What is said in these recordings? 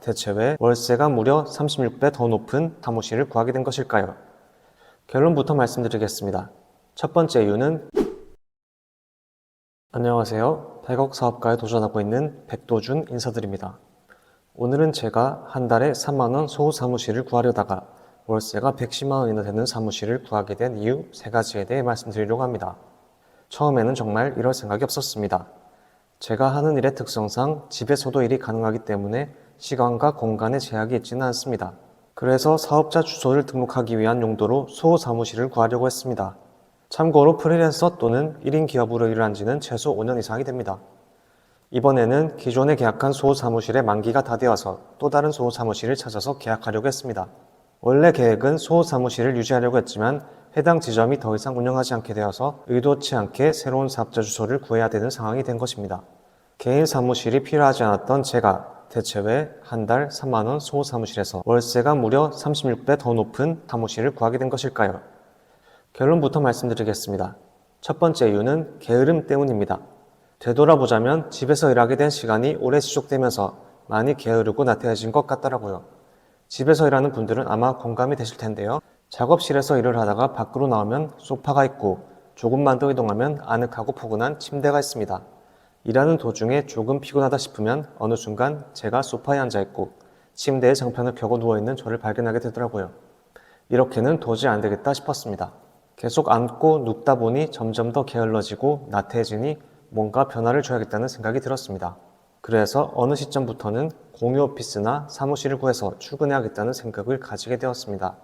대체 왜 월세가 무려 36배 더 높은 사무실을 구하게 된 것일까요? 결론부터 말씀드리겠습니다. 첫 번째 이유는 안녕하세요. 100억 사업가에 도전하고 있는 백도준 인사드립니다. 오늘은 제가 한 달에 3만원 소호 사무실을 구하려다가 월세가 110만원이나 되는 사무실을 구하게 된 이유 3가지에 대해 말씀드리려고 합니다. 처음에는 정말 이럴 생각이 없었습니다. 제가 하는 일의 특성상 집에서도 일이 가능하기 때문에 시간과 공간에 제약이 있지는 않습니다. 그래서 사업자 주소를 등록하기 위한 용도로 소호 사무실을 구하려고 했습니다. 참고로 프리랜서 또는 1인 기업으로 일을 한 지는 최소 5년 이상이 됩니다. 이번에는 기존에 계약한 소호 사무실의 만기가 다 되어서 또 다른 소호 사무실을 찾아서 계약하려고 했습니다. 원래 계획은 소호 사무실을 유지하려고 했지만 해당 지점이 더 이상 운영하지 않게 되어서 의도치 않게 새로운 사업자 주소를 구해야 되는 상황이 된 것입니다. 개인 사무실이 필요하지 않았던 제가 대체 왜 한 달 3만원 소호 사무실에서 월세가 무려 36배 더 높은 사무실을 구하게 된 것일까요? 결론부터 말씀드리겠습니다. 첫 번째 이유는 게으름 때문입니다. 되돌아보자면 집에서 일하게 된 시간이 오래 지속되면서 많이 게으르고 나태해진 것 같더라고요. 집에서 일하는 분들은 아마 공감이 되실 텐데요. 작업실에서 일을 하다가 밖으로 나오면 소파가 있고 조금만 더 이동하면 아늑하고 포근한 침대가 있습니다. 일하는 도중에 조금 피곤하다 싶으면 어느 순간 제가 소파에 앉아있고 침대에 장판을 펴고 누워있는 저를 발견하게 되더라고요. 이렇게는 도저히 안 되겠다 싶었습니다. 계속 앉고 눕다 보니 점점 더 게을러지고 나태해지니 뭔가 변화를 줘야겠다는 생각이 들었습니다. 그래서 어느 시점부터는 공유 오피스나 사무실을 구해서 출근해야겠다는 생각을 가지게 되었습니다.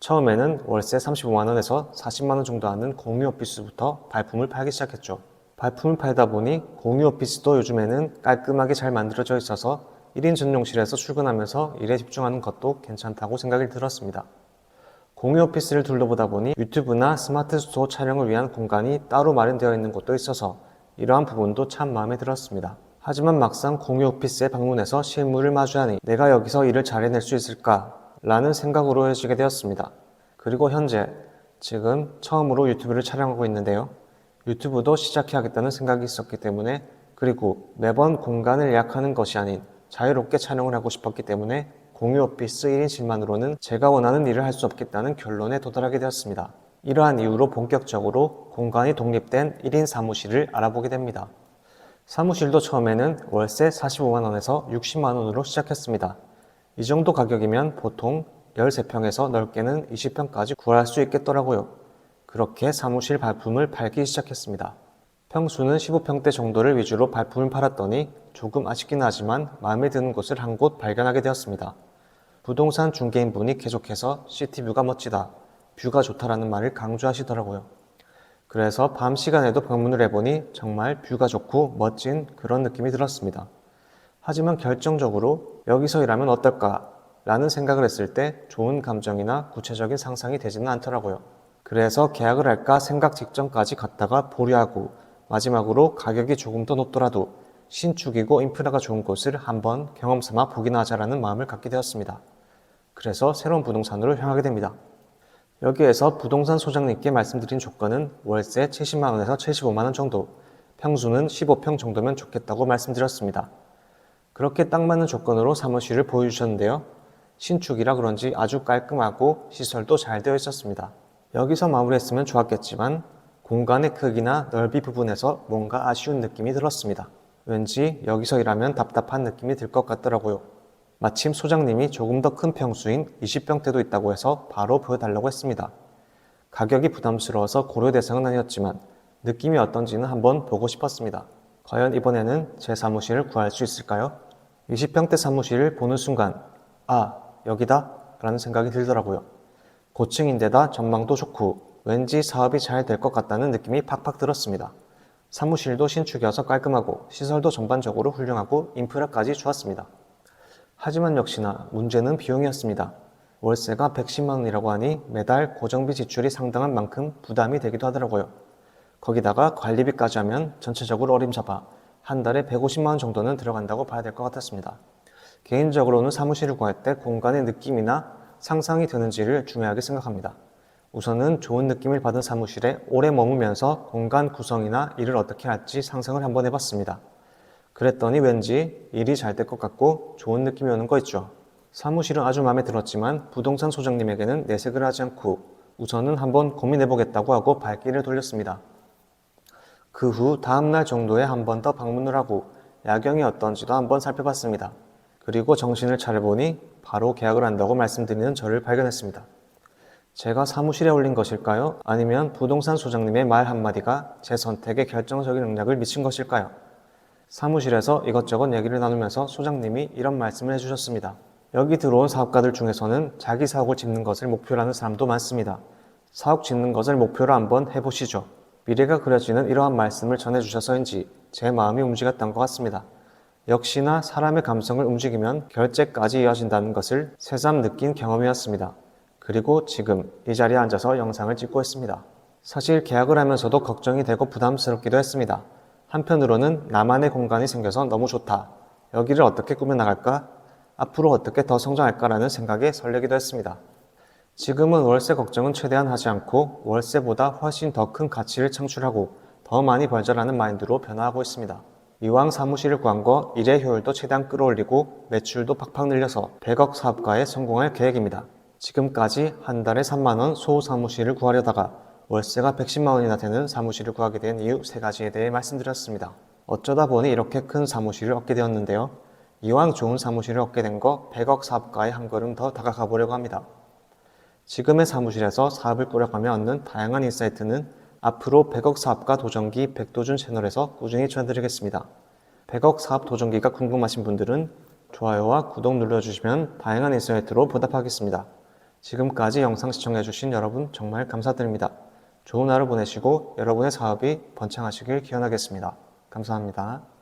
처음에는 월세 35만원에서 40만원 정도 하는 공유 오피스부터 발품을 팔기 시작했죠. 발품을 팔다 보니 공유 오피스도 요즘에는 깔끔하게 잘 만들어져 있어서 1인 전용실에서 출근하면서 일에 집중하는 것도 괜찮다고 생각이 들었습니다. 공유 오피스를 둘러보다 보니 유튜브나 스마트 스토어 촬영을 위한 공간이 따로 마련되어 있는 곳도 있어서 이러한 부분도 참 마음에 들었습니다. 하지만 막상 공유 오피스에 방문해서 실물을 마주하니 내가 여기서 일을 잘 해낼 수 있을까? 라는 생각으로 헤어지게 되었습니다. 그리고 현재 지금 처음으로 유튜브를 촬영하고 있는데요. 유튜브도 시작해야겠다는 생각이 있었기 때문에 그리고 매번 공간을 예약하는 것이 아닌 자유롭게 촬영을 하고 싶었기 때문에 공유 오피스 1인실만으로는 제가 원하는 일을 할 수 없겠다는 결론에 도달하게 되었습니다. 이러한 이유로 본격적으로 공간이 독립된 1인 사무실을 알아보게 됩니다. 사무실도 처음에는 월세 45만원에서 60만원으로 시작했습니다. 이 정도 가격이면 보통 13평에서 넓게는 20평까지 구할 수 있겠더라고요. 그렇게 사무실 발품을 팔기 시작했습니다. 평수는 15평대 정도를 위주로 발품을 팔았더니 조금 아쉽긴 하지만 마음에 드는 곳을 한 곳 발견하게 되었습니다. 부동산 중개인분이 계속해서 시티뷰가 멋지다, 뷰가 좋다라는 말을 강조하시더라고요. 그래서 밤 시간에도 방문을 해보니 정말 뷰가 좋고 멋진 그런 느낌이 들었습니다. 하지만 결정적으로 여기서 일하면 어떨까? 라는 생각을 했을 때 좋은 감정이나 구체적인 상상이 되지는 않더라고요. 그래서 계약을 할까 생각 직전까지 갔다가 보류하고 마지막으로 가격이 조금 더 높더라도 신축이고 인프라가 좋은 곳을 한번 경험 삼아 보기나 하자라는 마음을 갖게 되었습니다. 그래서 새로운 부동산으로 향하게 됩니다. 여기에서 부동산 소장님께 말씀드린 조건은 월세 70만원에서 75만원 정도, 평수는 15평 정도면 좋겠다고 말씀드렸습니다. 그렇게 딱 맞는 조건으로 사무실을 보여주셨는데요. 신축이라 그런지 아주 깔끔하고 시설도 잘 되어 있었습니다. 여기서 마무리했으면 좋았겠지만 공간의 크기나 넓이 부분에서 뭔가 아쉬운 느낌이 들었습니다. 왠지 여기서 일하면 답답한 느낌이 들 것 같더라고요. 마침 소장님이 조금 더 큰 평수인 20평대도 있다고 해서 바로 보여달라고 했습니다. 가격이 부담스러워서 고려 대상은 아니었지만 느낌이 어떤지는 한번 보고 싶었습니다. 과연 이번에는 제 사무실을 구할 수 있을까요? 20평대 사무실을 보는 순간 아, 여기다 라는 생각이 들더라고요. 고층인데다 전망도 좋고 왠지 사업이 잘 될 것 같다는 느낌이 팍팍 들었습니다. 사무실도 신축이어서 깔끔하고 시설도 전반적으로 훌륭하고 인프라까지 좋았습니다. 하지만 역시나 문제는 비용이었습니다. 월세가 110만원이라고 하니 매달 고정비 지출이 상당한 만큼 부담이 되기도 하더라고요. 거기다가 관리비까지 하면 전체적으로 어림잡아 한 달에 150만원 정도는 들어간다고 봐야 될 것 같았습니다. 개인적으로는 사무실을 구할 때 공간의 느낌이나 상상이 드는지를 중요하게 생각합니다. 우선은 좋은 느낌을 받은 사무실에 오래 머무면서 공간 구성이나 일을 어떻게 할지 상상을 한번 해봤습니다. 그랬더니 왠지 일이 잘 될 것 같고 좋은 느낌이 오는 거 있죠. 사무실은 아주 마음에 들었지만 부동산 소장님에게는 내색을 하지 않고 우선은 한번 고민해보겠다고 하고 발길을 돌렸습니다. 그 후 다음날 정도에 한 번 더 방문을 하고 야경이 어떤지도 한번 살펴봤습니다. 그리고 정신을 차려보니 바로 계약을 한다고 말씀드리는 저를 발견했습니다. 제가 사무실에 올린 것일까요? 아니면 부동산 소장님의 말 한마디가 제 선택에 결정적인 영향을 미친 것일까요? 사무실에서 이것저것 얘기를 나누면서 소장님이 이런 말씀을 해주셨습니다. 여기 들어온 사업가들 중에서는 자기 사옥을 짓는 것을 목표로 하는 사람도 많습니다. 사옥 짓는 것을 목표로 한번 해보시죠. 미래가 그려지는 이러한 말씀을 전해주셔서인지 제 마음이 움직였던 것 같습니다. 역시나 사람의 감성을 움직이면 결제까지 이어진다는 것을 새삼 느낀 경험이었습니다. 그리고 지금 이 자리에 앉아서 영상을 찍고 있습니다. 사실 계약을 하면서도 걱정이 되고 부담스럽기도 했습니다. 한편으로는 나만의 공간이 생겨서 너무 좋다. 여기를 어떻게 꾸며나갈까? 앞으로 어떻게 더 성장할까라는 생각에 설레기도 했습니다. 지금은 월세 걱정은 최대한 하지 않고 월세보다 훨씬 더 큰 가치를 창출하고 더 많이 벌자라는 마인드로 변화하고 있습니다. 이왕 사무실을 구한 거 일의 효율도 최대한 끌어올리고 매출도 팍팍 늘려서 100억 사업가에 성공할 계획입니다. 지금까지 한 달에 3만원 소호 사무실을 구하려다가 월세가 110만원이나 되는 사무실을 구하게 된 이유 3가지에 대해 말씀드렸습니다. 어쩌다 보니 이렇게 큰 사무실을 얻게 되었는데요. 이왕 좋은 사무실을 얻게 된 거 100억 사업가에 한 걸음 더 다가가 보려고 합니다. 지금의 사무실에서 사업을 꾸려가며 얻는 다양한 인사이트는 앞으로 100억 사업가 도전기 백도준 채널에서 꾸준히 전해드리겠습니다. 100억 사업 도전기가 궁금하신 분들은 좋아요와 구독 눌러주시면 다양한 인사이트로 보답하겠습니다. 지금까지 영상 시청해주신 여러분 정말 감사드립니다. 좋은 하루 보내시고 여러분의 사업이 번창하시길 기원하겠습니다. 감사합니다.